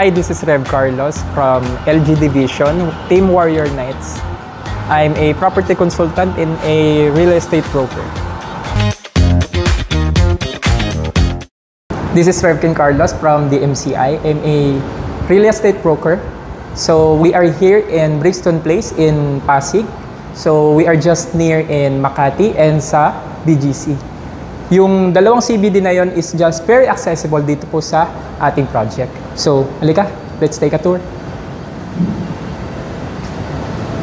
Hi, this is Rev Carlos from LG Division, Team Warrior Knights. I'm a property consultant and a real estate broker. This is Revkin Carlos from the MCI. I'm a real estate broker. So we are here in Brixton Place in Pasig. So we are just near in Makati and sa BGC. Yung dalawang CBD na yon is just very accessible dito po sa ating project. So, halika, let's take a tour.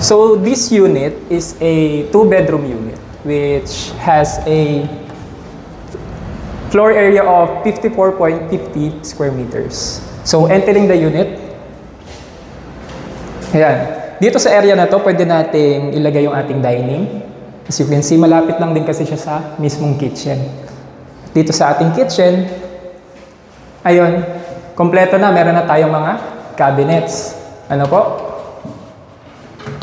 So, this unit is a 2-bedroom unit which has a floor area of 54.50 square meters. So, entering the unit, ayan. Dito sa area na to, pwede nating ilagay yung ating dining. As you can see, malapit lang din kasi siya sa mismong kitchen. Dito sa ating kitchen, ayun, kompleto na. Meron na tayong mga cabinets. Ano po?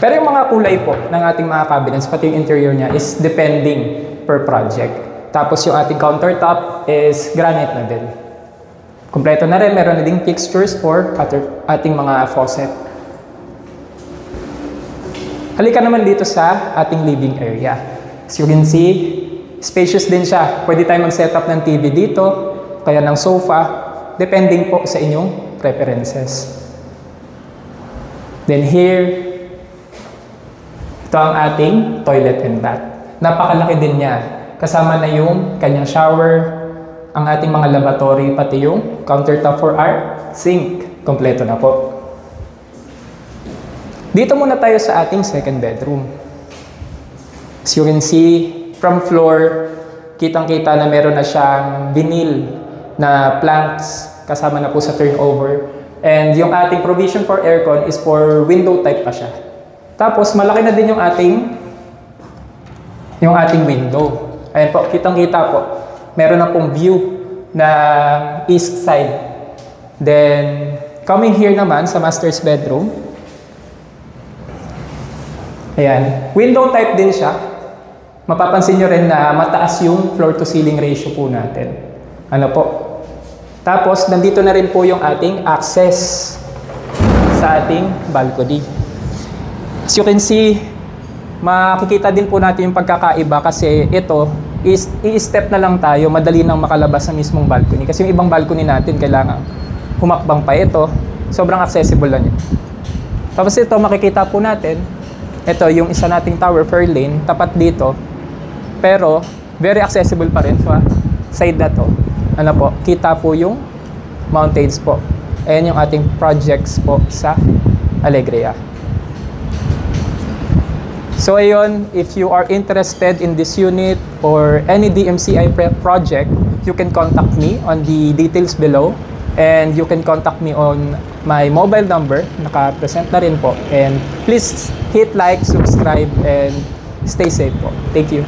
Pero yung mga kulay po ng ating mga cabinets, pati yung interior niya, is depending per project. Tapos yung ating countertop is granite na din. Kompleto na rin. Meron na ding fixtures for ating mga faucet. Halika naman dito sa ating living area. As you can see, spacious din siya. Pwede tayo mag-set up ng TV dito, kaya ng sofa, depending po sa inyong preferences. Then here, ito ang ating toilet and bath. Napakalaki din niya. Kasama na yung kanyang shower, ang ating mga lavatory, pati yung countertop for our sink. Kompleto na po. Dito muna tayo sa ating second bedroom. As you can see, from floor, kitang-kita na meron na siyang vinyl na planks kasama na po sa turnover. And yung ating provision for aircon is for window type pa siya. Tapos malaki na din yung ating window. Ayan po, kitang-kita po. Meron na pong view na east side. Then, coming here naman sa master's bedroom, ayan, window type din siya. Mapapansin nyo rin na mataas yung floor to ceiling ratio po natin. Ano po? Tapos, nandito na rin po yung ating access sa ating balcony. As you can see, makikita din po natin yung pagkakaiba kasi ito, i-step na lang tayo, madali nang makalabas sa mismong balcony. Kasi yung ibang balcony natin, kailangan humakbang pa ito. Sobrang accessible lang yun. Tapos ito, makikita po natin, ito yung isa nating tower, Fairlane, tapat dito. Pero, very accessible pa rin sa side na to. Ano po, kita po yung mountains po. Ayan yung ating projects po sa Alegria. So ayun, if you are interested in this unit or any DMCI project, you can contact me on the details below. And you can contact me on my mobile number, naka-present na rin po. And please hit like, subscribe, and stay safe po. Thank you.